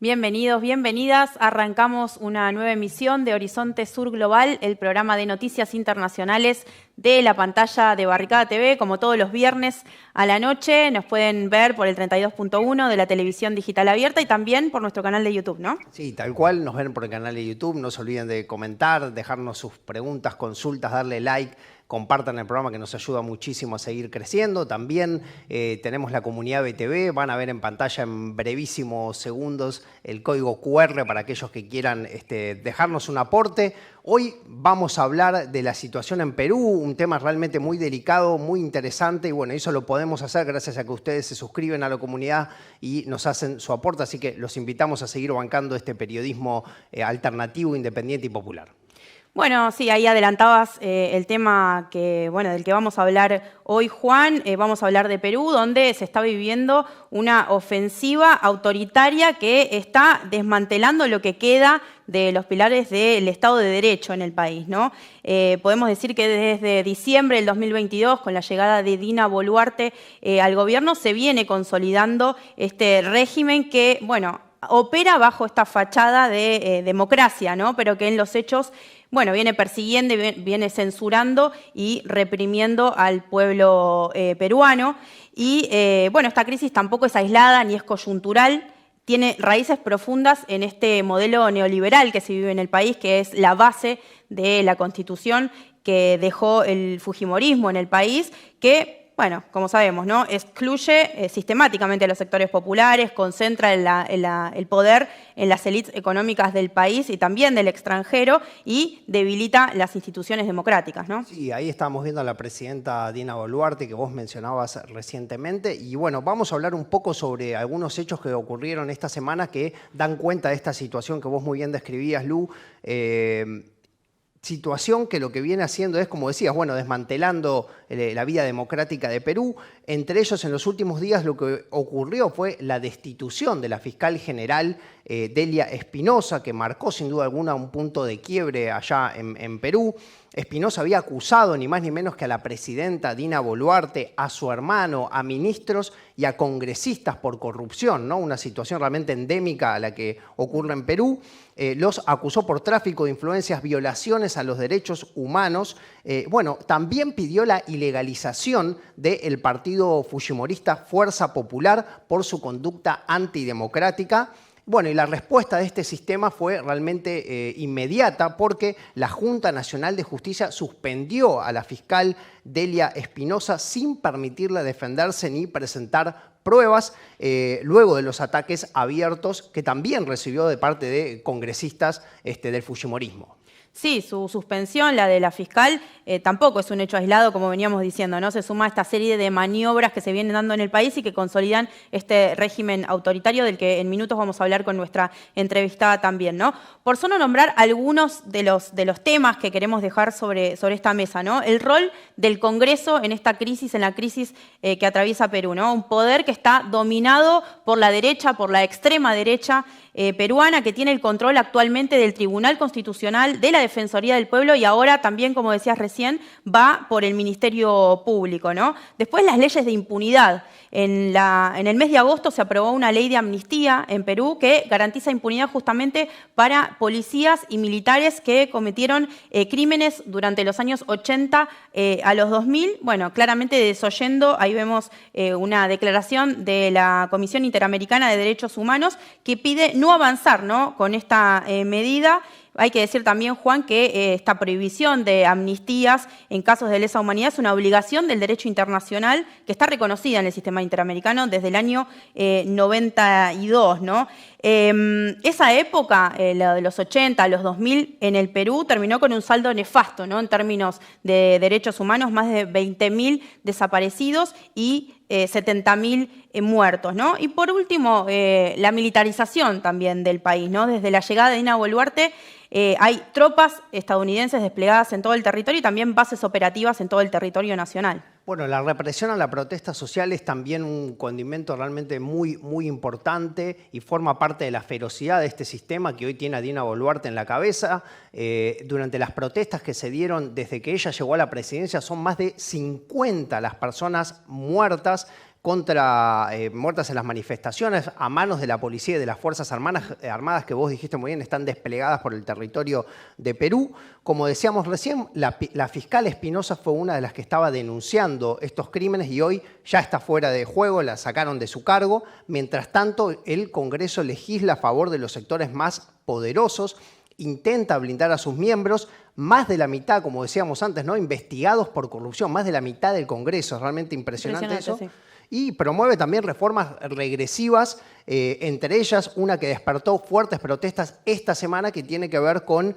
Bienvenidos, bienvenidas. Arrancamos una nueva emisión de Horizonte Sur Global, el programa de noticias internacionales de la pantalla de Barricada TV. Como todos los viernes a la noche, nos pueden ver por el 32.1 de la televisión digital abierta y también por nuestro canal de YouTube, ¿no? Sí, tal cual, nos ven por el canal de YouTube. No se olviden de comentar, dejarnos sus preguntas, consultas, darle like. Compartan el programa que nos ayuda muchísimo a seguir creciendo. También tenemos la comunidad BTV. Van a ver en pantalla en brevísimos segundos el código QR para aquellos que quieran dejarnos un aporte. Hoy vamos a hablar de la situación en Perú, un tema realmente muy delicado, muy interesante. Y bueno, eso lo podemos hacer gracias a que ustedes se suscriben a la comunidad y nos hacen su aporte. Así que los invitamos a seguir bancando este periodismo alternativo, independiente y popular. Bueno, sí, ahí adelantabas el tema del que vamos a hablar hoy, Juan. Vamos a hablar de Perú, donde se está viviendo una ofensiva autoritaria que está desmantelando lo que queda de los pilares del Estado de Derecho en el país, ¿no? Podemos decir que desde diciembre del 2022, con la llegada de Dina Boluarte al gobierno, se viene consolidando este régimen que, bueno, opera bajo esta fachada de democracia, ¿no? Pero que en los hechos, bueno, viene persiguiendo, viene censurando y reprimiendo al pueblo peruano. Y, bueno, esta crisis tampoco es aislada ni es coyuntural. Tiene raíces profundas en este modelo neoliberal que se vive en el país, que es la base de la Constitución que dejó el fujimorismo en el país, que, bueno, como sabemos, ¿no?, excluye sistemáticamente a los sectores populares, concentra el poder en las élites económicas del país y también del extranjero y debilita las instituciones democráticas, ¿no? Sí, ahí estábamos viendo a la presidenta Dina Boluarte, que vos mencionabas recientemente. Y bueno, vamos a hablar un poco sobre algunos hechos que ocurrieron esta semana que dan cuenta de esta situación que vos muy bien describías, Lu. Situación que lo que viene haciendo es, como decías, bueno, desmantelando la vida democrática de Perú. Entre ellos, en los últimos días, lo que ocurrió fue la destitución de la fiscal general Delia Espinosa, que marcó sin duda alguna un punto de quiebre allá en Perú. Espinosa había acusado ni más ni menos que a la presidenta Dina Boluarte, a su hermano, a ministros y a congresistas por corrupción, ¿no? Una situación realmente endémica a la que ocurre en Perú. Los acusó por tráfico de influencias, violaciones a los derechos humanos. Bueno, también pidió la ilegalización del partido fujimorista Fuerza Popular por su conducta antidemocrática. Bueno, y la respuesta de este sistema fue realmente inmediata, porque la Junta Nacional de Justicia suspendió a la fiscal Delia Espinosa sin permitirle defenderse ni presentar pruebas, luego de los ataques abiertos que también recibió de parte de congresistas del fujimorismo. Sí, su suspensión, la de la fiscal, tampoco es un hecho aislado, como veníamos diciendo, ¿no? Se suma a esta serie de maniobras que se vienen dando en el país y que consolidan este régimen autoritario del que en minutos vamos a hablar con nuestra entrevistada también, ¿no? Por solo nombrar algunos de los temas que queremos dejar sobre esta mesa, ¿no? El rol del Congreso en esta crisis, en la crisis que atraviesa Perú, ¿no? Un poder que está dominado por la derecha, por la extrema derecha peruana, que tiene el control actualmente del Tribunal Constitucional, de la Defensoría del Pueblo y ahora también, como decías recién, va por el Ministerio Público, ¿no? Después, las leyes de impunidad. En el mes de agosto se aprobó una ley de amnistía en Perú que garantiza impunidad justamente para policías y militares que cometieron crímenes durante los años 80 a los 2000. Bueno, claramente desoyendo, ahí vemos una declaración de la Comisión Interamericana de Derechos Humanos que pide no avanzar, ¿no?, con esta medida. Hay que decir también, Juan, que esta prohibición de amnistías en casos de lesa humanidad es una obligación del derecho internacional que está reconocida en el sistema interamericano desde el año 92, ¿no? Esa época, la de los 80, los 2000, en el Perú terminó con un saldo nefasto, ¿no?, en términos de derechos humanos, más de 20.000 desaparecidos y 70.000 muertos, ¿no? Y por último, la militarización también del país, ¿no? Desde la llegada de Dina Boluarte hay tropas estadounidenses desplegadas en todo el territorio y también bases operativas en todo el territorio nacional. Bueno, la represión a la protesta social es también un condimento realmente muy, muy importante y forma parte de la ferocidad de este sistema que hoy tiene a Dina Boluarte en la cabeza. Durante las protestas que se dieron desde que ella llegó a la presidencia son más de 50 las personas muertas muertas en las manifestaciones a manos de la policía y de las Fuerzas Armadas que vos dijiste muy bien, están desplegadas por el territorio de Perú. Como decíamos recién, la fiscal Espinosa fue una de las que estaba denunciando estos crímenes y hoy ya está fuera de juego, la sacaron de su cargo. Mientras tanto, el Congreso legisla a favor de los sectores más poderosos, intenta blindar a sus miembros, más de la mitad, como decíamos antes, ¿no?, investigados por corrupción, más de la mitad del Congreso, es realmente impresionante eso. Sí. Y promueve también reformas regresivas, entre ellas una que despertó fuertes protestas esta semana que tiene que ver con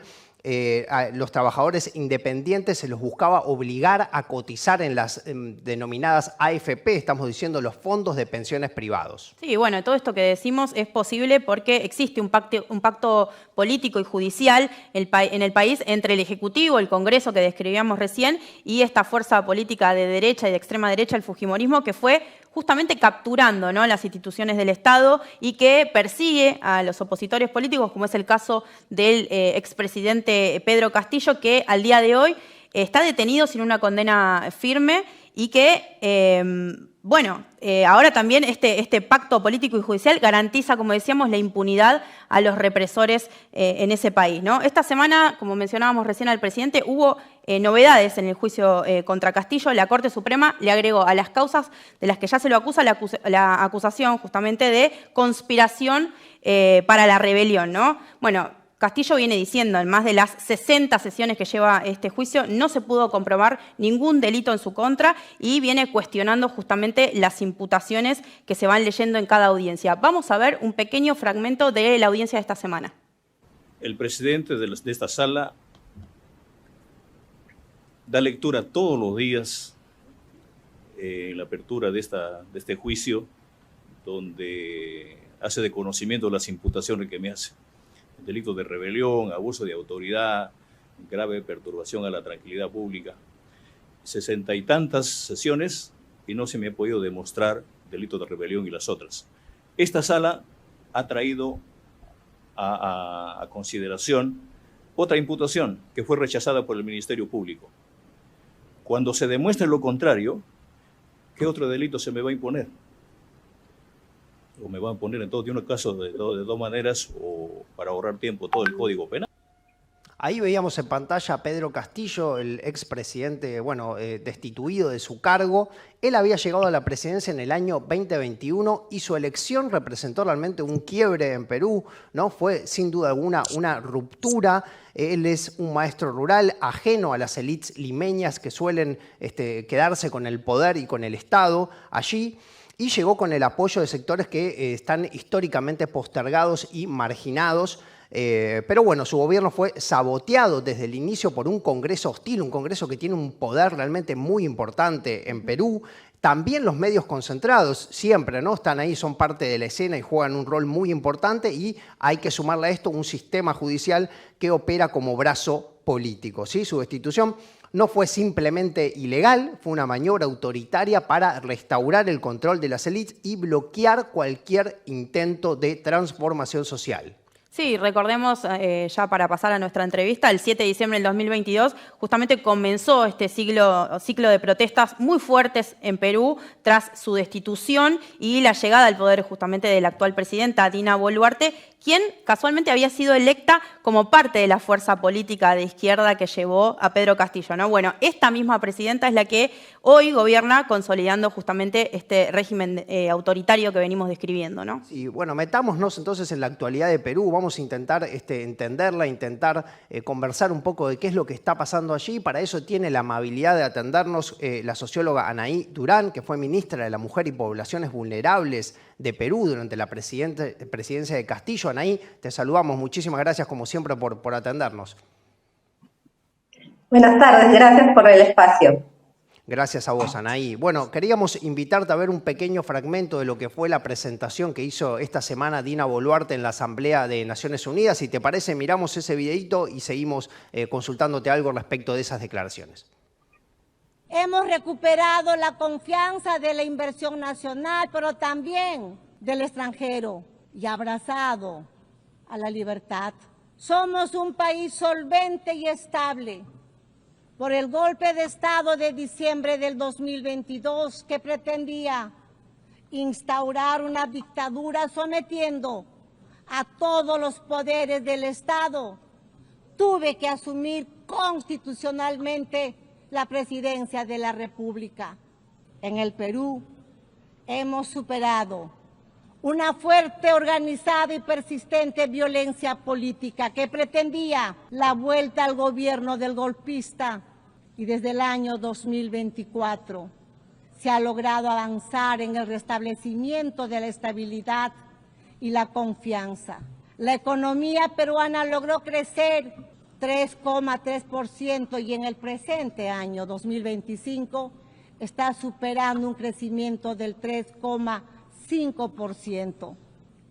a los trabajadores independientes, se los buscaba obligar a cotizar en las denominadas AFP, estamos diciendo los fondos de pensiones privados. Sí, bueno, todo esto que decimos es posible porque existe un pacto político y judicial en el país entre el Ejecutivo, el Congreso que describíamos recién, y esta fuerza política de derecha y de extrema derecha, el fujimorismo, que fue justamente capturando, ¿no?, las instituciones del Estado y que persigue a los opositores políticos, como es el caso del expresidente Pedro Castillo, que al día de hoy está detenido sin una condena firme y que, ahora también este pacto político y judicial garantiza, como decíamos, la impunidad a los represores en ese país, ¿no? Esta semana, como mencionábamos recién al presidente, hubo novedades en el juicio contra Castillo. La Corte Suprema le agregó a las causas de las que ya se lo acusa la acusación justamente de conspiración para la rebelión, ¿no? Bueno, Castillo viene diciendo, en más de las 60 sesiones que lleva este juicio, no se pudo comprobar ningún delito en su contra y viene cuestionando justamente las imputaciones que se van leyendo en cada audiencia. Vamos a ver un pequeño fragmento de la audiencia de esta semana. El presidente de esta sala da lectura todos los días en la apertura de este juicio, donde hace de conocimiento las imputaciones que me hace. Delitos de rebelión, abuso de autoridad, grave perturbación a la tranquilidad pública. 60 y tantas sesiones y no se me ha podido demostrar delitos de rebelión y las otras. Esta sala ha traído a consideración otra imputación que fue rechazada por el Ministerio Público. Cuando se demuestre lo contrario, ¿qué otro delito se me va a imponer? O me van a poner en todo, de un caso de dos maneras, o para ahorrar tiempo todo el Código Penal. Ahí veíamos en pantalla a Pedro Castillo, el expresidente, destituido de su cargo. Él había llegado a la presidencia en el año 2021 y su elección representó realmente un quiebre en Perú, ¿no? Fue sin duda alguna una ruptura. Él es un maestro rural, ajeno a las élites limeñas que suelen quedarse con el poder y con el Estado allí. Y llegó con el apoyo de sectores que están históricamente postergados y marginados. Pero bueno, su gobierno fue saboteado desde el inicio por un Congreso hostil, un Congreso que tiene un poder realmente muy importante en Perú. También los medios concentrados siempre, ¿no?, están ahí, son parte de la escena y juegan un rol muy importante, y hay que sumarle a esto un sistema judicial que opera como brazo político, ¿sí? Su destitución no fue simplemente ilegal, fue una maniobra autoritaria para restaurar el control de las élites y bloquear cualquier intento de transformación social. Sí, recordemos, ya para pasar a nuestra entrevista, el 7 de diciembre del 2022 justamente comenzó este ciclo de protestas muy fuertes en Perú tras su destitución y la llegada al poder justamente de la actual presidenta Dina Boluarte, quien casualmente había sido electa como parte de la fuerza política de izquierda que llevó a Pedro Castillo, ¿no? Bueno, esta misma presidenta es la que hoy gobierna consolidando justamente este régimen autoritario que venimos describiendo, ¿no? Sí, bueno, metámonos entonces en la actualidad de Perú. Vamos a intentar entenderla, intentar conversar un poco de qué es lo que está pasando allí. Para eso tiene la amabilidad de atendernos la socióloga Anaí Durán, que fue ministra de la Mujer y Poblaciones Vulnerables de Perú durante la presidencia de Castillo. Anaí, te saludamos. Muchísimas gracias, como siempre, por atendernos. Buenas tardes, gracias por el espacio. Gracias a vos, Anaí. Bueno, queríamos invitarte a ver un pequeño fragmento de lo que fue la presentación que hizo esta semana Dina Boluarte en la Asamblea de Naciones Unidas. Si te parece, miramos ese videíto y seguimos consultándote algo respecto de esas declaraciones. Hemos recuperado la confianza de la inversión nacional, pero también del extranjero, y abrazado a la libertad. Somos un país solvente y estable por el golpe de Estado de diciembre del 2022 que pretendía instaurar una dictadura sometiendo a todos los poderes del Estado, tuve que asumir constitucionalmente la presidencia de la República. En el Perú hemos superado una fuerte, organizada y persistente violencia política que pretendía la vuelta al gobierno del golpista, y desde el año 2024 se ha logrado avanzar en el restablecimiento de la estabilidad y la confianza. La economía peruana logró crecer 3,3% y en el presente año 2025 está superando un crecimiento del 3,5%.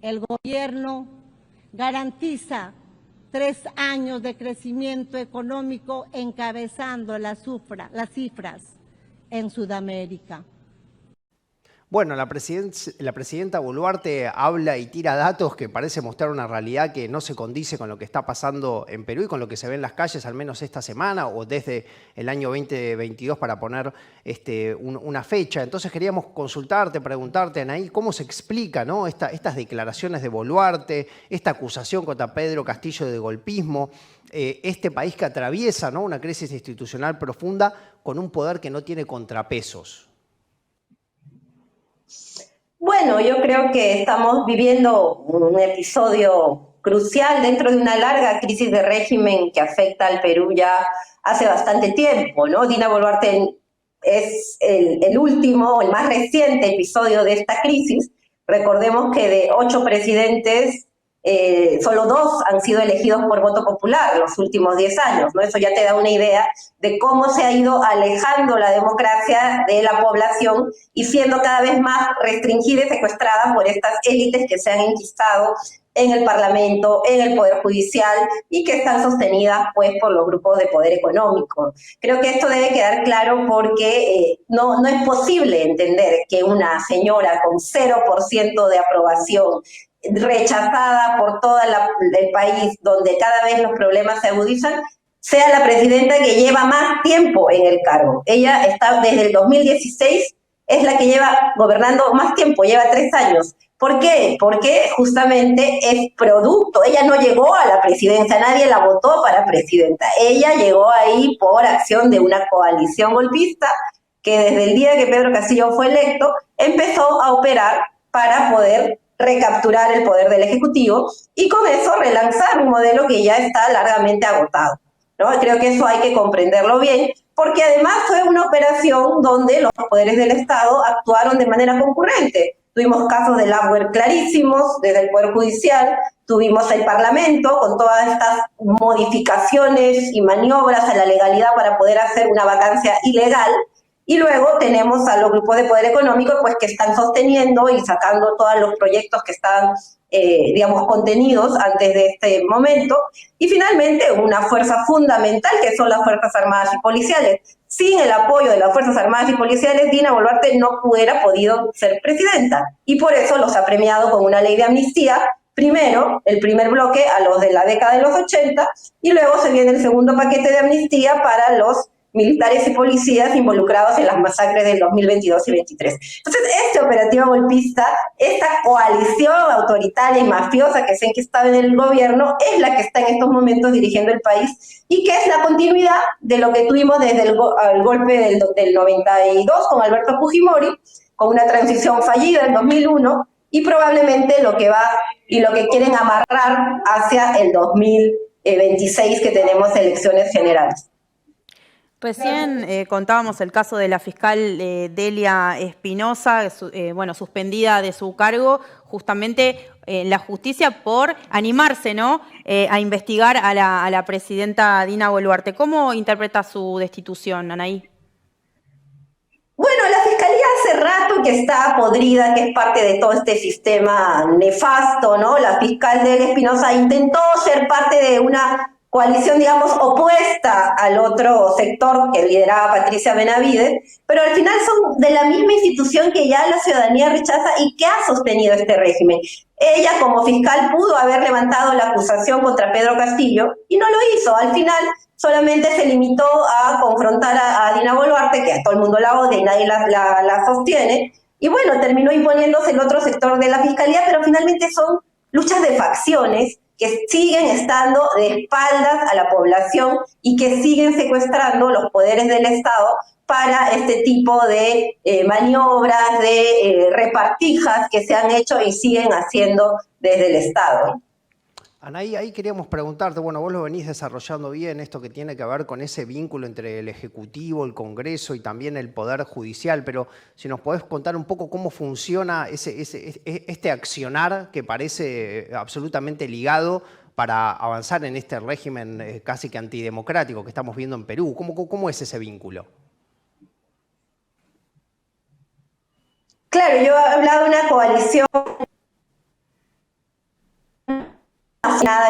El gobierno garantiza 3 años de crecimiento económico encabezando las cifras en Sudamérica. Bueno, la presidenta Boluarte habla y tira datos que parece mostrar una realidad que no se condice con lo que está pasando en Perú y con lo que se ve en las calles, al menos esta semana o desde el año 2022, para poner una fecha. Entonces queríamos consultarte, preguntarte, Anaí, ¿cómo se explica, ¿no? estas declaraciones de Boluarte, esta acusación contra Pedro Castillo de golpismo, este país que atraviesa, ¿no?, una crisis institucional profunda con un poder que no tiene contrapesos? Bueno, yo creo que estamos viviendo un episodio crucial dentro de una larga crisis de régimen que afecta al Perú ya hace bastante tiempo, ¿no? Dina Boluarte es el último, el más reciente episodio de esta crisis. Recordemos que de 8 presidentes, solo 2 han sido elegidos por voto popular los últimos 10 años, ¿no? Eso ya te da una idea de cómo se ha ido alejando la democracia de la población y siendo cada vez más restringida y secuestrada por estas élites que se han enquistado en el Parlamento, en el Poder Judicial y que están sostenidas pues por los grupos de poder económico. Creo que esto debe quedar claro porque no es posible entender que una señora con 0% de aprobación, rechazada por todo el país, donde cada vez los problemas se agudizan, sea la presidenta que lleva más tiempo en el cargo. Ella está desde el 2016, es la que lleva gobernando más tiempo, lleva 3 años. ¿Por qué? Porque justamente es producto, ella no llegó a la presidencia, nadie la votó para presidenta, ella llegó ahí por acción de una coalición golpista que desde el día que Pedro Castillo fue electo empezó a operar para poder recapturar el poder del Ejecutivo y con eso relanzar un modelo que ya está largamente agotado, ¿no? Creo que eso hay que comprenderlo bien, porque además fue una operación donde los poderes del Estado actuaron de manera concurrente. Tuvimos casos de Lapware clarísimos desde el Poder Judicial, tuvimos el Parlamento con todas estas modificaciones y maniobras a la legalidad para poder hacer una vacancia ilegal, y luego tenemos a los grupos de poder económico pues que están sosteniendo y sacando todos los proyectos que estaban, digamos, contenidos antes de este momento, y finalmente una fuerza fundamental que son las Fuerzas Armadas y Policiales. Sin el apoyo de las Fuerzas Armadas y Policiales, Dina Boluarte no hubiera podido ser presidenta, y por eso los ha premiado con una ley de amnistía. Primero, el primer bloque a los de la década de los 80, y luego se viene el segundo paquete de amnistía para los militares y policías involucrados en las masacres del 2022 y 2023. Entonces, este operativo golpista, esta coalición autoritaria y mafiosa que se ha enquistado en el gobierno, es la que está en estos momentos dirigiendo el país y que es la continuidad de lo que tuvimos desde el golpe del 92 con Alberto Fujimori, con una transición fallida en 2001, y probablemente lo que va y lo que quieren amarrar hacia el 2026, que tenemos elecciones generales. Recién contábamos el caso de la fiscal Delia Espinosa, suspendida de su cargo justamente en la justicia por animarse, ¿no?, a investigar a la presidenta Dina Boluarte. ¿Cómo interpreta su destitución, Anaí? Bueno, la Fiscalía hace rato que está podrida, que es parte de todo este sistema nefasto, ¿no? La fiscal Delia Espinosa intentó ser parte de una coalición, digamos, opuesta al otro sector que lideraba Patricia Benavides, pero al final son de la misma institución que ya la ciudadanía rechaza y que ha sostenido este régimen. Ella, como fiscal, pudo haber levantado la acusación contra Pedro Castillo y no lo hizo. Al final solamente se limitó a confrontar a Dina Boluarte, que a todo el mundo la odia y nadie la sostiene, y bueno, terminó imponiéndose el otro sector de la fiscalía, pero finalmente son luchas de facciones que siguen estando de espaldas a la población y que siguen secuestrando los poderes del Estado para este tipo de maniobras, de repartijas que se han hecho y siguen haciendo desde el Estado. Anaí, ahí queríamos preguntarte, bueno, vos lo venís desarrollando bien, esto que tiene que ver con ese vínculo entre el Ejecutivo, el Congreso y también el Poder Judicial, pero si nos podés contar un poco cómo funciona este accionar que parece absolutamente ligado para avanzar en este régimen casi que antidemocrático que estamos viendo en Perú. ¿Cómo es ese vínculo? Claro, yo he hablado de una coalición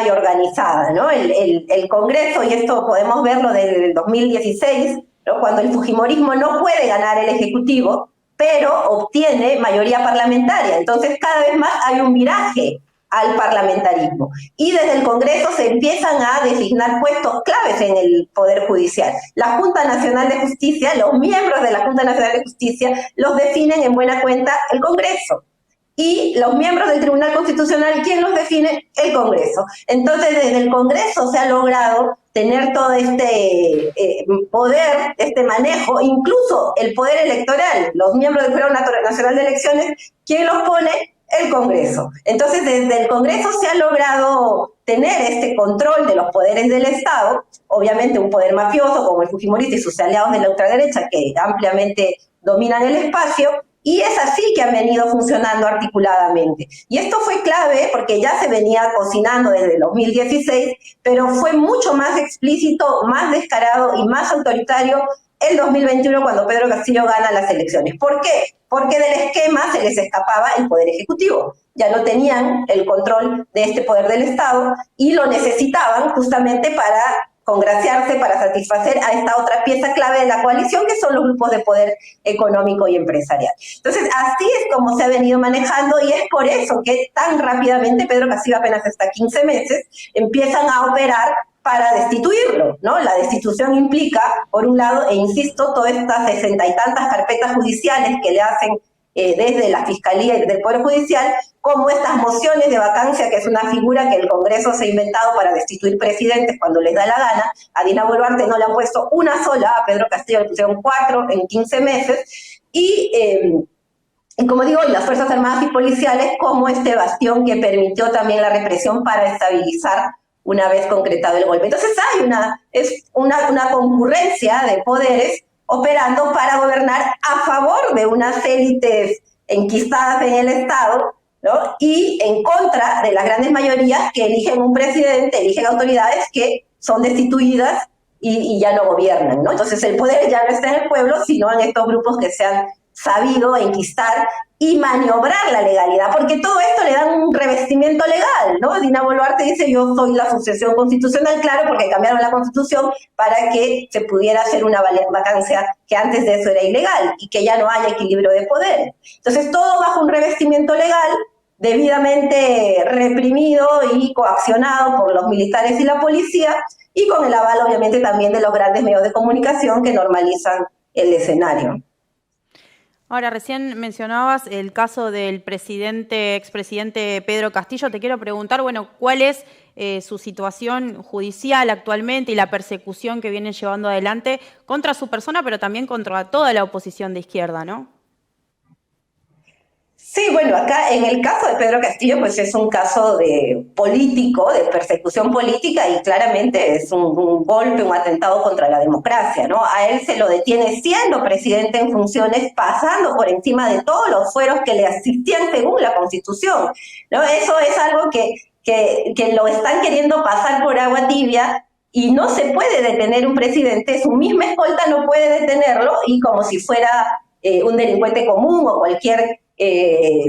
y organizada, ¿no? El Congreso, y esto podemos verlo desde el 2016, ¿no? Cuando el fujimorismo no puede ganar el Ejecutivo, pero obtiene mayoría parlamentaria. Entonces cada vez más hay un viraje al parlamentarismo. Y desde el Congreso se empiezan a designar puestos claves en el Poder Judicial. La Junta Nacional de Justicia, los miembros de la Junta Nacional de Justicia los definen en buena cuenta el Congreso. Y los miembros del Tribunal Constitucional, ¿quién los define? El Congreso. Entonces, desde el Congreso se ha logrado tener todo este poder, este manejo, incluso el poder electoral, los miembros del Jurado Nacional de Elecciones, ¿quién los pone? El Congreso. Entonces, desde el Congreso se ha logrado tener este control de los poderes del Estado, obviamente un poder mafioso como el fujimorista y sus aliados de la ultraderecha que ampliamente dominan el espacio, y es así que han venido funcionando articuladamente. Y esto fue clave porque ya se venía cocinando desde el 2016, pero fue mucho más explícito, más descarado y más autoritario el 2021 cuando Pedro Castillo gana las elecciones. ¿Por qué? Porque del esquema se les escapaba el Poder Ejecutivo. Ya no tenían el control de este poder del Estado y lo necesitaban justamente para congraciarse, para satisfacer a esta otra pieza clave de la coalición, que son los grupos de poder económico y empresarial. Entonces, así es como se ha venido manejando y es por eso que tan rápidamente Pedro Castillo, apenas hasta 15 meses, empiezan a operar para destituirlo, ¿no? La destitución implica, por un lado, e insisto, todas estas 60 y tantas carpetas judiciales que le hacen desde la Fiscalía y del Poder Judicial, como estas mociones de vacancia, que es una figura que el Congreso se ha inventado para destituir presidentes cuando les da la gana. A Dina Boluarte no le han puesto una sola, a Pedro Castillo le pusieron 4 en 15 meses, y como digo, las Fuerzas Armadas y Policiales como este bastión que permitió también la represión para estabilizar una vez concretado el golpe. Entonces hay una concurrencia de poderes operando para gobernar a favor de unas élites enquistadas en el Estado, ¿no? Y en contra de las grandes mayorías que eligen un presidente, eligen autoridades que son destituidas y ya no gobiernan, ¿no? Entonces el poder ya no está en el pueblo, sino en estos grupos que se han sabido enquistar y maniobrar la legalidad, porque todo esto le da un revestimiento legal, ¿no? Dina Boluarte dice, yo soy la sucesión constitucional, claro, porque cambiaron la Constitución para que se pudiera hacer una vacancia que antes de eso era ilegal y que ya no haya equilibrio de poder. Entonces, todo bajo un revestimiento legal debidamente reprimido y coaccionado por los militares y la policía, y con el aval, obviamente, también de los grandes medios de comunicación que normalizan el escenario. Ahora, recién mencionabas el caso del expresidente Pedro Castillo. Te quiero preguntar, bueno, ¿cuál es su situación judicial actualmente y la persecución que vienen llevando adelante contra su persona, pero también contra toda la oposición de izquierda, ¿no? Sí, bueno, acá en el caso de Pedro Castillo, pues es un caso de político, de persecución política, y claramente es un golpe, un atentado contra la democracia, ¿no? A él se lo detiene siendo presidente en funciones, pasando por encima de todos los fueros que le asistían según la Constitución, ¿no? Eso es algo que lo están queriendo pasar por agua tibia, y no se puede detener un presidente, su misma escolta no puede detenerlo, y como si fuera un delincuente común o cualquier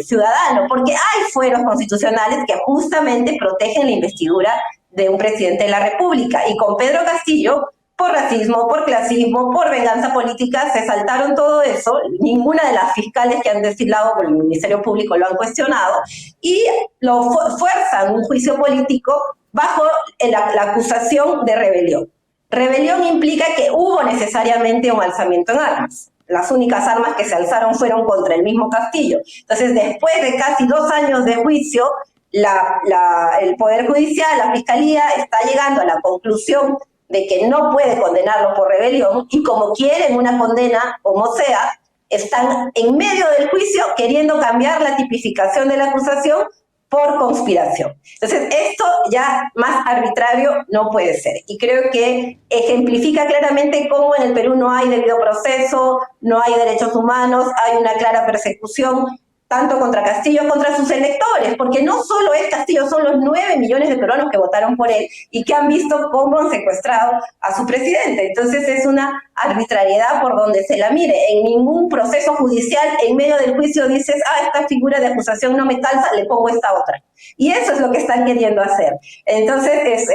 ciudadano, porque hay fueros constitucionales que justamente protegen la investidura de un presidente de la República, y con Pedro Castillo, por racismo, por clasismo, por venganza política, se saltaron todo eso. Ninguna de las fiscales que han destilado por el Ministerio Público lo han cuestionado, y lo fuerzan un juicio político bajo la acusación de rebelión. Rebelión implica que hubo necesariamente un alzamiento en armas. las únicas armas que se alzaron fueron contra el mismo Castillo. Entonces, después de casi 2 años de juicio, el Poder Judicial, la Fiscalía, está llegando a la conclusión de que no puede condenarlo por rebelión y como quieren una condena, como sea, están en medio del juicio queriendo cambiar la tipificación de la acusación por conspiración. Entonces, esto ya más arbitrario no puede ser. Y creo que ejemplifica claramente cómo en el Perú no hay debido proceso, no hay derechos humanos, hay una clara persecución, tanto contra Castillo, contra sus electores, porque no solo es Castillo, son los 9 millones de peruanos que votaron por él y que han visto cómo han secuestrado a su presidente. Entonces es una arbitrariedad por donde se la mire. En ningún proceso judicial, en medio del juicio, dices, esta figura de acusación no me calza, le pongo esta otra. Y eso es lo que están queriendo hacer. Entonces,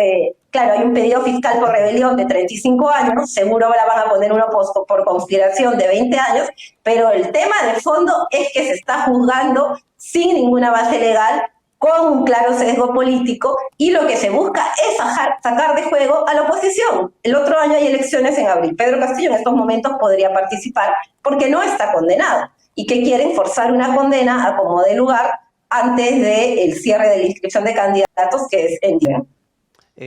claro, hay un pedido fiscal por rebelión de 35 años, seguro ahora van a poner uno por conspiración de 20 años, pero el tema de fondo es que se está juzgando sin ninguna base legal, con un claro sesgo político, y lo que se busca es sacar de juego a la oposición. El otro año hay elecciones en abril. Pedro Castillo en estos momentos podría participar porque no está condenado, y que quieren forzar una condena a como dé lugar antes del cierre de la inscripción de candidatos, que es en diciembre.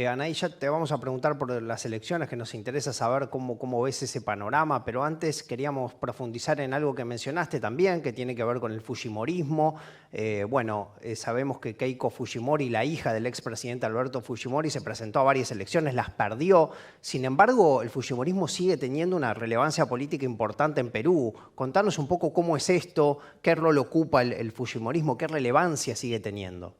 Anaí, ya te vamos a preguntar por las elecciones, que nos interesa saber cómo ves ese panorama, pero antes queríamos profundizar en algo que mencionaste también, que tiene que ver con el fujimorismo. Sabemos que Keiko Fujimori, la hija del expresidente Alberto Fujimori, se presentó a varias elecciones, las perdió. Sin embargo, el fujimorismo sigue teniendo una relevancia política importante en Perú. Contanos un poco cómo es esto, qué rol ocupa el fujimorismo, qué relevancia sigue teniendo.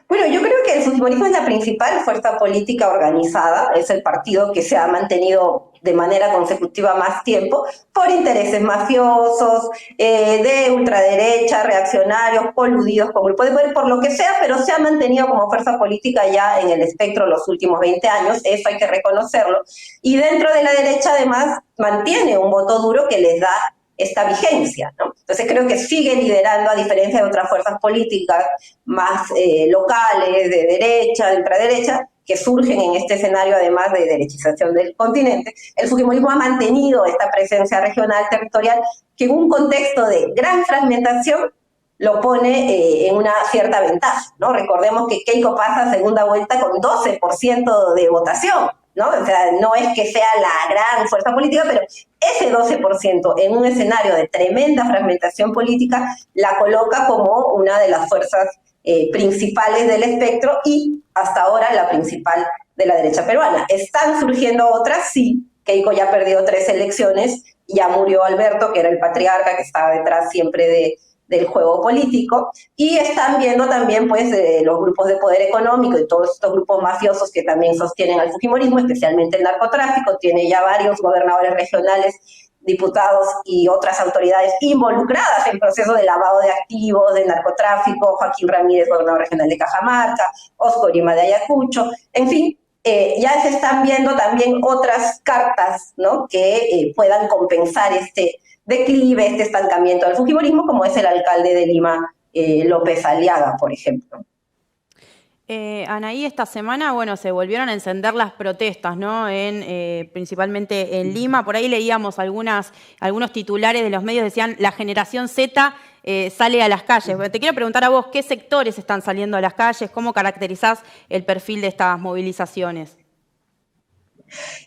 Bueno, yo creo que el fujimorismo es la principal fuerza política organizada, es el partido que se ha mantenido de manera consecutiva más tiempo por intereses mafiosos, de ultraderecha, reaccionarios, coludidos con grupos de poder, por lo que sea, pero se ha mantenido como fuerza política ya en el espectro los últimos 20 años, eso hay que reconocerlo, y dentro de la derecha además mantiene un voto duro que les da esta vigencia, ¿no? Entonces creo que sigue liderando, a diferencia de otras fuerzas políticas más locales, de derecha, de ultraderecha, que surgen en este escenario además de derechización del continente. El fujimorismo ha mantenido esta presencia regional, territorial, que en un contexto de gran fragmentación lo pone en una cierta ventaja, ¿no? Recordemos que Keiko pasa a segunda vuelta con 12% de votación, ¿no? O sea, no es que sea la gran fuerza política, pero ese 12% en un escenario de tremenda fragmentación política la coloca como una de las fuerzas principales del espectro y hasta ahora la principal de la derecha peruana. ¿Están surgiendo otras? Sí. Keiko ya perdió 3 elecciones, ya murió Alberto, que era el patriarca que estaba detrás siempre del juego político, y están viendo también pues los grupos de poder económico y todos estos grupos mafiosos que también sostienen al fujimorismo, especialmente el narcotráfico. Tiene ya varios gobernadores regionales, diputados y otras autoridades involucradas en procesos de lavado de activos, de narcotráfico. Joaquín Ramírez, gobernador regional de Cajamarca, Oscar Lima de Ayacucho, en fin. Ya se están viendo también otras cartas, ¿no?, que puedan compensar este declive, este estancamiento del fujimorismo, como es el alcalde de Lima, López Aliaga, por ejemplo. Anaí, esta semana, se volvieron a encender las protestas, ¿no? Principalmente en Lima. Por ahí leíamos algunos titulares de los medios, decían la generación Z sale a las calles. Te quiero preguntar a vos, ¿qué sectores están saliendo a las calles? ¿Cómo caracterizás el perfil de estas movilizaciones?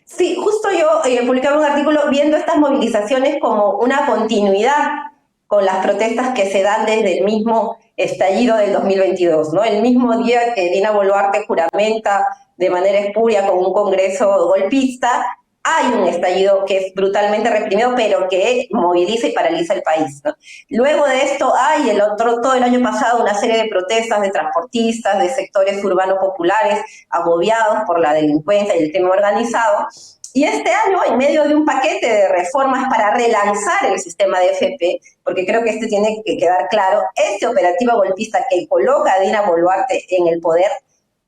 Sí, justo yo publicaba un artículo viendo estas movilizaciones como una continuidad con las protestas que se dan desde el mismo estallido del 2022, ¿no? El mismo día que Dina Boluarte juramenta de manera espuria con un congreso golpista, hay un estallido que es brutalmente reprimido, pero que moviliza y paraliza el país, ¿no? Luego de esto hay todo el año pasado una serie de protestas de transportistas, de sectores urbanos populares agobiados por la delincuencia y el crimen organizado. Y este año, en medio de un paquete de reformas para relanzar el sistema de FP, porque creo que tiene que quedar claro, este operativo golpista que coloca a Dina Boluarte en el poder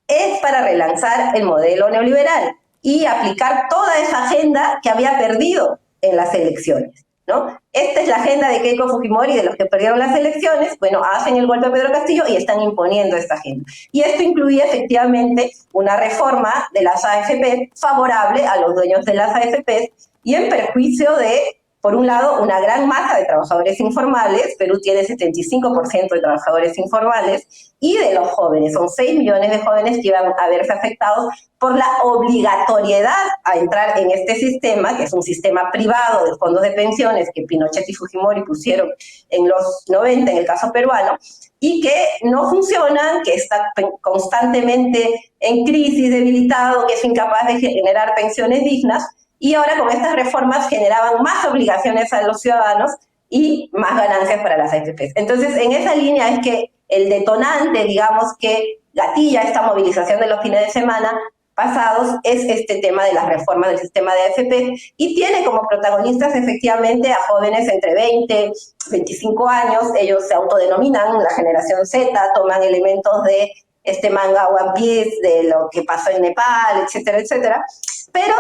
es para relanzar el modelo neoliberal y aplicar toda esa agenda que había perdido en las elecciones, ¿no? Esta es la agenda de Keiko Fujimori, de los que perdieron las elecciones. Hacen el golpe a Pedro Castillo y están imponiendo esta agenda. Y esto incluía efectivamente una reforma de las AFP favorable a los dueños de las AFP y en perjuicio de, por un lado, una gran masa de trabajadores informales. Perú tiene 75% de trabajadores informales, y de los jóvenes. Son 6 millones de jóvenes que iban a verse afectados por la obligatoriedad a entrar en este sistema, que es un sistema privado de fondos de pensiones que Pinochet y Fujimori pusieron en los 90 en el caso peruano, y que no funcionan, que está constantemente en crisis, debilitado, que es incapaz de generar pensiones dignas. Y ahora con estas reformas generaban más obligaciones a los ciudadanos y más ganancias para las AFPs. Entonces, en esa línea es que el detonante, digamos, que gatilla esta movilización de los fines de semana pasados es este tema de las reformas del sistema de AFP, y tiene como protagonistas efectivamente a jóvenes entre 20, 25 años. Ellos se autodenominan la generación Z, toman elementos de este manga One Piece, de lo que pasó en Nepal, etcétera, etcétera, pero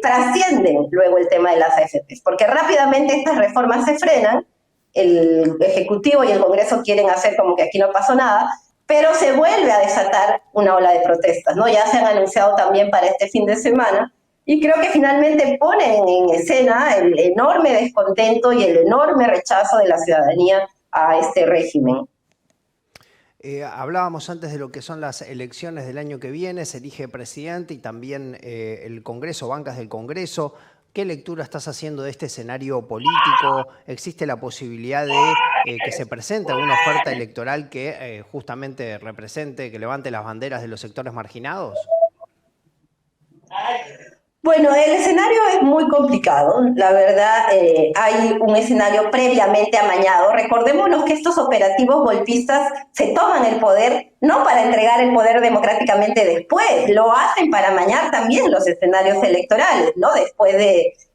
trascienden luego el tema de las AFPs, porque rápidamente estas reformas se frenan, el Ejecutivo y el Congreso quieren hacer como que aquí no pasó nada, pero se vuelve a desatar una ola de protestas, ¿no? Ya se han anunciado también para este fin de semana, y creo que finalmente ponen en escena el enorme descontento y el enorme rechazo de la ciudadanía a este régimen. Hablábamos antes de lo que son las elecciones del año que viene, se elige presidente y también el Congreso, bancas del Congreso. ¿Qué lectura estás haciendo de este escenario político? ¿Existe la posibilidad de que se presente alguna oferta electoral que justamente represente, que levante las banderas de los sectores marginados? Bueno, el escenario es muy complicado, la verdad. Hay un escenario previamente amañado. Recordémonos que estos operativos golpistas se toman el poder no para entregar el poder democráticamente después, lo hacen para amañar también los escenarios electorales, ¿no? Después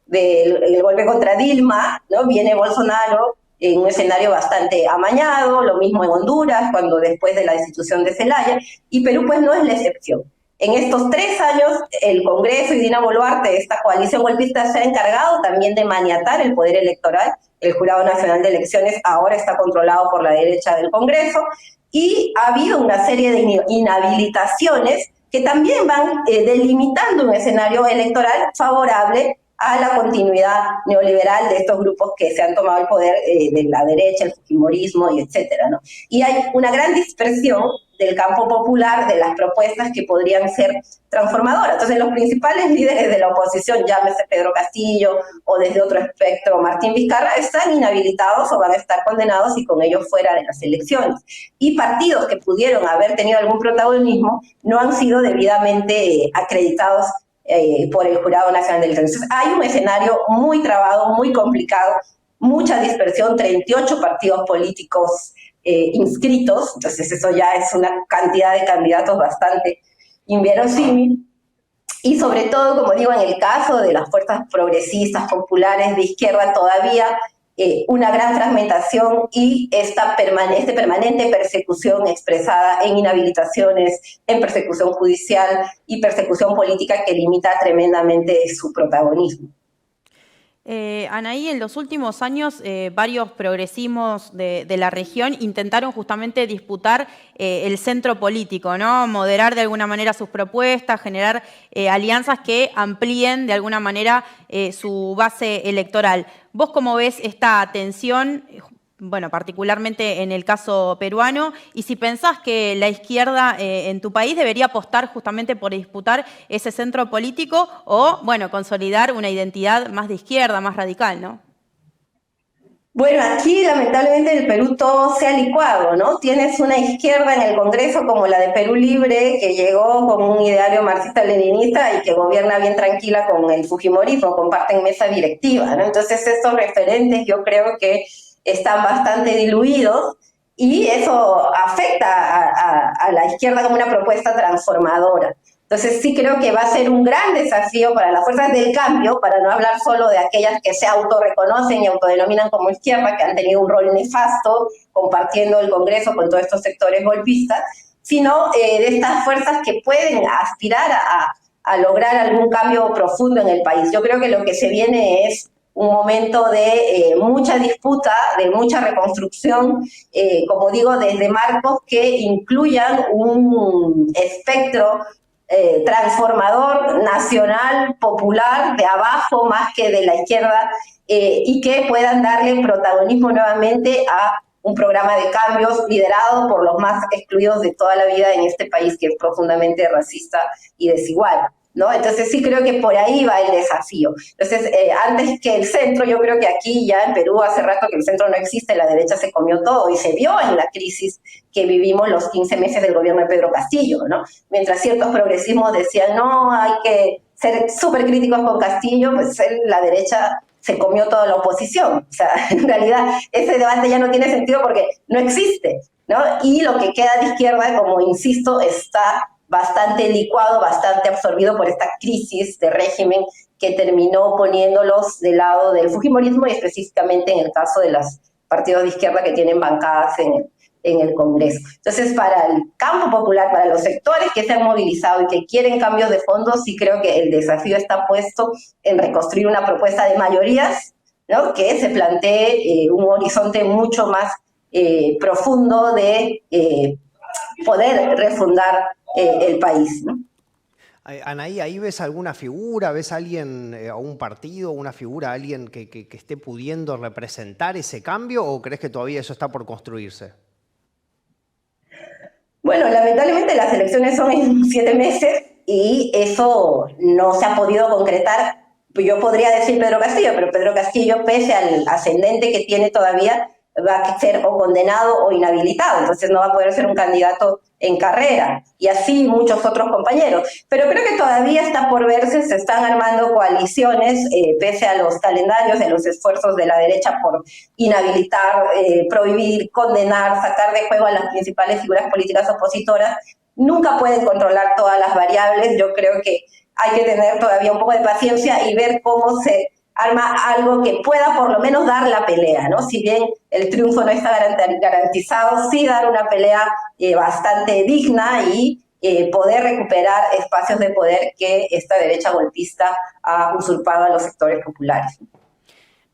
del golpe contra Dilma, ¿no? Viene Bolsonaro en un escenario bastante amañado, lo mismo en Honduras, cuando después de la destitución de Zelaya, y Perú pues no es la excepción. En estos 3 años, el Congreso y Dina Boluarte, esta coalición golpista, se ha encargado también de maniatar el poder electoral. El Jurado Nacional de Elecciones ahora está controlado por la derecha del Congreso, y ha habido una serie de inhabilitaciones que también van delimitando un escenario electoral favorable a la continuidad neoliberal de estos grupos que se han tomado el poder, de la derecha, el fujimorismo y etcétera, ¿no? Y hay una gran dispersión del campo popular de las propuestas que podrían ser transformadoras. Entonces, los principales líderes de la oposición, llámese Pedro Castillo o desde otro espectro Martín Vizcarra, están inhabilitados o van a estar condenados y con ellos fuera de las elecciones. Y partidos que pudieron haber tenido algún protagonismo no han sido debidamente acreditados por el Jurado Nacional de Elecciones. Entonces, hay un escenario muy trabado, muy complicado, mucha dispersión, 38 partidos políticos inscritos, entonces eso ya es una cantidad de candidatos bastante inverosímil, y sobre todo, como digo, en el caso de las fuerzas progresistas, populares, de izquierda, todavía una gran fragmentación y esta permanente persecución expresada en inhabilitaciones, en persecución judicial y persecución política que limita tremendamente su protagonismo. Anaí, en los últimos años varios progresismos de la región intentaron justamente disputar el centro político, ¿no? Moderar de alguna manera sus propuestas, generar alianzas que amplíen de alguna manera su base electoral. ¿Vos cómo ves esta tensión, bueno, particularmente en el caso peruano, y si pensás que la izquierda en tu país debería apostar justamente por disputar ese centro político o, bueno, consolidar una identidad más de izquierda, más radical, ¿no? Bueno, aquí lamentablemente en el Perú todo se ha licuado, ¿no? Tienes una izquierda en el Congreso como la de Perú Libre, que llegó con un ideario marxista-leninista y que gobierna bien tranquila con el fujimorismo, comparten mesa directiva, ¿no? Entonces estos referentes yo creo que están bastante diluidos, y eso afecta a la izquierda como una propuesta transformadora. Entonces sí creo que va a ser un gran desafío para las fuerzas del cambio, para no hablar solo de aquellas que se autorreconocen y autodenominan como izquierda, que han tenido un rol nefasto compartiendo el Congreso con todos estos sectores golpistas, sino de estas fuerzas que pueden aspirar a lograr algún cambio profundo en el país. Yo creo que lo que se viene es un momento de mucha disputa, de mucha reconstrucción, como digo, desde marcos que incluyan un espectro transformador, nacional, popular, de abajo más que de la izquierda, y que puedan darle protagonismo nuevamente a un programa de cambios liderado por los más excluidos de toda la vida en este país, que es profundamente racista y desigual, ¿no? Entonces sí creo que por ahí va el desafío. Entonces, antes que el centro, yo creo que aquí ya en Perú hace rato que el centro no existe, la derecha se comió todo y se vio en la crisis que vivimos los 15 meses del gobierno de Pedro Castillo, ¿no? Mientras ciertos progresismos decían, no, hay que ser súper críticos con Castillo, pues la derecha se comió toda la oposición. O sea, en realidad ese debate ya no tiene sentido porque no existe, ¿no? Y lo que queda de izquierda, como insisto, está bastante licuado, bastante absorbido por esta crisis de régimen que terminó poniéndolos del lado del fujimorismo y específicamente en el caso de los partidos de izquierda que tienen bancadas en el Congreso. Entonces, para el campo popular, para los sectores que se han movilizado y que quieren cambios de fondo, sí creo que el desafío está puesto en reconstruir una propuesta de mayorías, ¿no? Que se plantee un horizonte mucho más profundo de poder refundar el país, ¿no? Anaí, ¿ahí ves alguna figura, ves a alguien, a un partido, una figura, alguien que esté pudiendo representar ese cambio, o crees que todavía eso está por construirse? Bueno, lamentablemente las elecciones son en 7 meses y eso no se ha podido concretar. Yo podría decir Pedro Castillo, pero Pedro Castillo, pese al ascendente que tiene todavía, va a ser o condenado o inhabilitado, entonces no va a poder ser un candidato en carrera, y así muchos otros compañeros. Pero creo que todavía está por verse, se están armando coaliciones, pese a los calendarios de los esfuerzos de la derecha por inhabilitar, prohibir, condenar, sacar de juego a las principales figuras políticas opositoras. Nunca pueden controlar todas las variables. Yo creo que hay que tener todavía un poco de paciencia y ver cómo se arma algo que pueda por lo menos dar la pelea, ¿no? Si bien el triunfo no está garantizado, sí dar una pelea bastante digna y poder recuperar espacios de poder que esta derecha golpista ha usurpado a los sectores populares.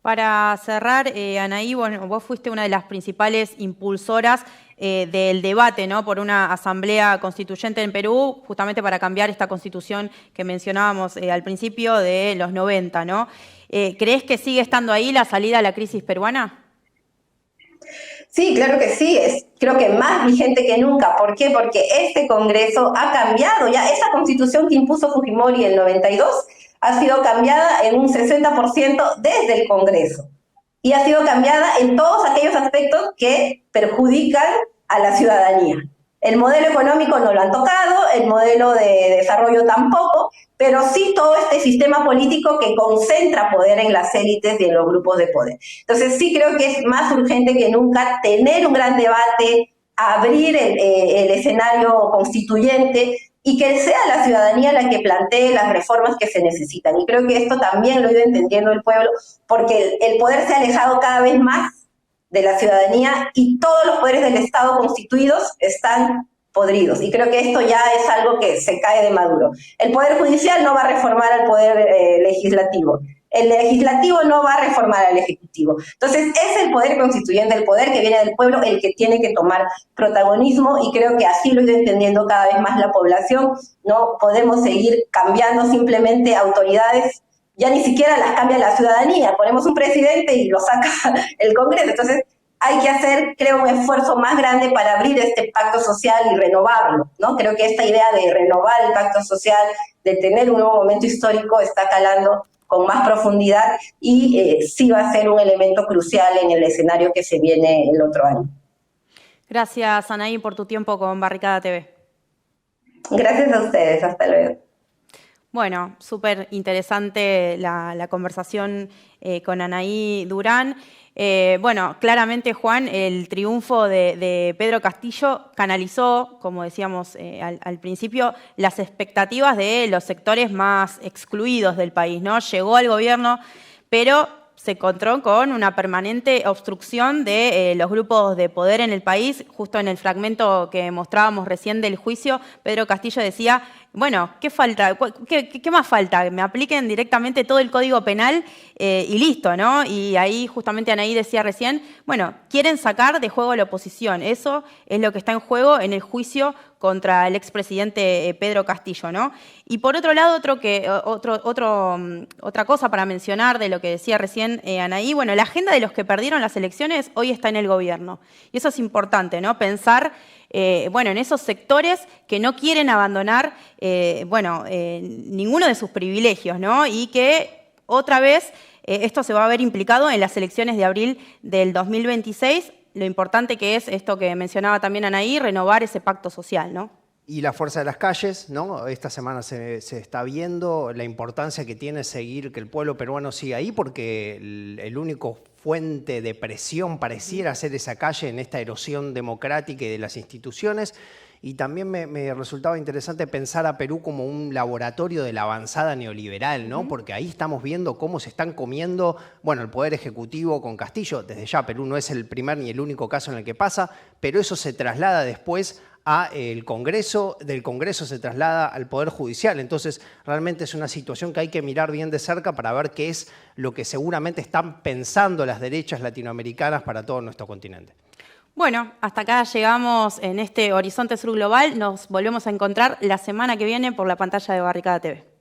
Para cerrar, Anaí, vos fuiste una de las principales impulsoras del debate, ¿no?, por una asamblea constituyente en Perú, justamente para cambiar esta constitución que mencionábamos al principio de los 90, ¿no? ¿Crees que sigue estando ahí la salida a la crisis peruana? Sí, claro que sí, creo que más vigente que nunca. ¿Por qué? Porque este Congreso ha cambiado ya. Esa constitución que impuso Fujimori en el 92 ha sido cambiada en un 60% desde el Congreso. Y ha sido cambiada en todos aquellos aspectos que perjudican a la ciudadanía. El modelo económico no lo han tocado, el modelo de desarrollo tampoco, pero sí todo este sistema político que concentra poder en las élites y en los grupos de poder. Entonces sí creo que es más urgente que nunca tener un gran debate, abrir el escenario constituyente y que sea la ciudadanía la que plantee las reformas que se necesitan. Y creo que esto también lo ha ido entendiendo el pueblo, porque el poder se ha alejado cada vez más de la ciudadanía y todos los poderes del Estado constituidos están podridos. Y creo que esto ya es algo que se cae de maduro. El Poder Judicial no va a reformar al Poder Legislativo. El Legislativo no va a reformar al Ejecutivo. Entonces, es el poder constituyente, el poder que viene del pueblo, el que tiene que tomar protagonismo, y creo que así lo ha ido entendiendo cada vez más la población. No podemos seguir cambiando simplemente autoridades, ya ni siquiera las cambia la ciudadanía. Ponemos un presidente y lo saca el Congreso. Entonces, hay que hacer, creo, un esfuerzo más grande para abrir este pacto social y renovarlo, ¿no? Creo que esta idea de renovar el pacto social, de tener un nuevo momento histórico, está calando con más profundidad y sí va a ser un elemento crucial en el escenario que se viene el otro año. Gracias, Anaí, por tu tiempo con Barricada TV. Gracias a ustedes. Hasta luego. Bueno, súper interesante la conversación con Anaí Durán. Bueno, claramente, Juan, el triunfo de Pedro Castillo canalizó, como decíamos al principio, las expectativas de los sectores más excluidos del país, ¿no? Llegó al gobierno, pero se encontró con una permanente obstrucción de los grupos de poder en el país. Justo en el fragmento que mostrábamos recién del juicio, Pedro Castillo decía, bueno, ¿qué falta? ¿Qué más falta? Que me apliquen directamente todo el Código Penal y listo, ¿no? Y ahí justamente Anaí decía recién, bueno, quieren sacar de juego a la oposición. Eso es lo que está en juego en el juicio contra el expresidente Pedro Castillo, ¿no? Y por otro lado, otra cosa para mencionar de lo que decía recién Anaí, bueno, la agenda de los que perdieron las elecciones hoy está en el gobierno. Y eso es importante, ¿no? Pensar bueno, en esos sectores que no quieren abandonar ninguno de sus privilegios, ¿no? Y que otra vez esto se va a ver implicado en las elecciones de abril del 2026. Lo importante que es esto que mencionaba también Anaí, renovar ese pacto social, ¿no? Y la fuerza de las calles, ¿no? Esta semana se está viendo la importancia que tiene seguir que el pueblo peruano siga ahí, porque el único fuente de presión pareciera ser esa calle en esta erosión democrática y de las instituciones. Y también me resultaba interesante pensar a Perú como un laboratorio de la avanzada neoliberal, ¿no? Porque ahí estamos viendo cómo se están comiendo, bueno, el Poder Ejecutivo con Castillo. Desde ya Perú no es el primer ni el único caso en el que pasa, pero eso se traslada después al Congreso, del Congreso se traslada al Poder Judicial. Entonces, realmente es una situación que hay que mirar bien de cerca para ver qué es lo que seguramente están pensando las derechas latinoamericanas para todo nuestro continente. Bueno, hasta acá llegamos en este Horizonte Sur Global. Nos volvemos a encontrar la semana que viene por la pantalla de Barricada TV.